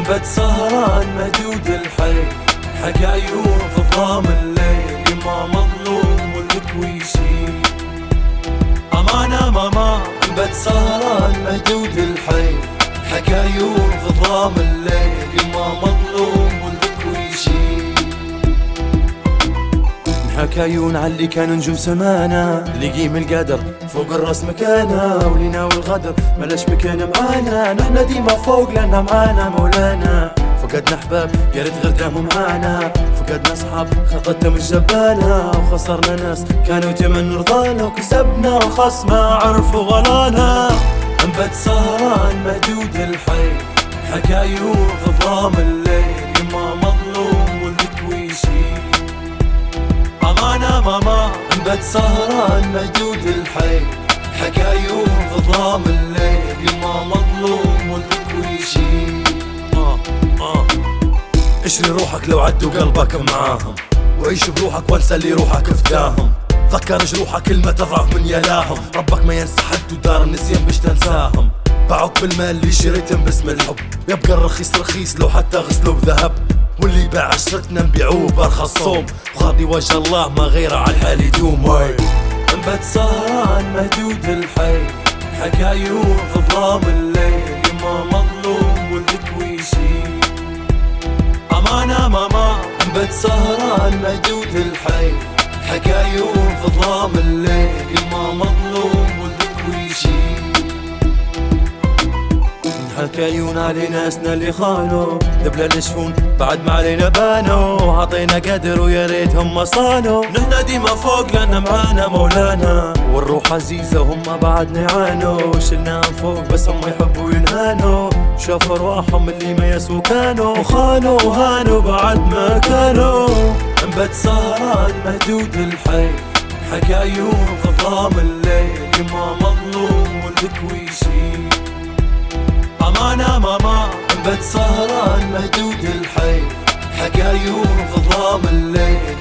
انبت سهران مهدود الحيل، حكايون في ظلام الليل، ما مظلوم والكويشي أمانة ماما. انبت سهران مهدود الحيل، حكايون في ظلام الليل، ما مظلوم والكويشي حكايون عاللي كانوا نجوم سمانا، لقيم القدر فوق الراس مكانا، ولينا والغدر ملاش مكان معانا، نحنا ديما فوق لأنها معانا مولانا. فقدنا احباب يا ريت غير داموا معانا، فقدنا اصحاب خطتهم الجبانة، وخسرنا ناس كانوا يتمنوا رضانا، وكسبنا وخص ما عرفوا غلانا. انبت سهران مهدود الحيل، حكايون في ظلام الليل، ما مظلوم والكويشي أمانة ماما. انبت سهران مهدود الحيل، حكايون في ظلام الليل، ما مظلوم والكويشي اشري روحك لو عدوا قلبك معاهم، وعيش بروحك وانسى اللي روحك فداهم، ذكر جروحك كلمة تضعف من يلاهم، ربك ما ينسى حد ودار النسيان باش تنساهم. باعوك بالمال اللي شريتهم باسم الحب، يبقى الرخيص رخيص لو حتى غسلوا بذهب، واللي باع عشرتنا نبيعوه بارخص صوم، وغادي وجه الله ما غيره على الحال يدوم. انبت سهران مهدود الحيل، حكايون في ظلام الليل، ما مظلوم والكويشي أمانة ماما. انبت سهران مهدود الحيل، حكايون في ظلام الليل، ما مظلوم والكويشي حكايون علي ناسنا اللي خانوا، دبلة الشفون بعد ما علينا بانوا، عطينا قدر ويا ريتهم ما صانوا، نحنا ديما فوق لأن معانا مولانا، والروح عزيزة وهم بعدنا يعانوا، شلناهم فوق بس هم يحبوا ينهانوا، شافوا ارواحهم اللي ما يسوا كانوا، وخانوا وهانوا بعد ما كانوا. انبت سهران مهدود الحيل، حكايون في ظلام الليل، ما مظلوم والكويشي أمانة ماما. انبت سهران مهدود الحيل، حكايون في ظلام الليل،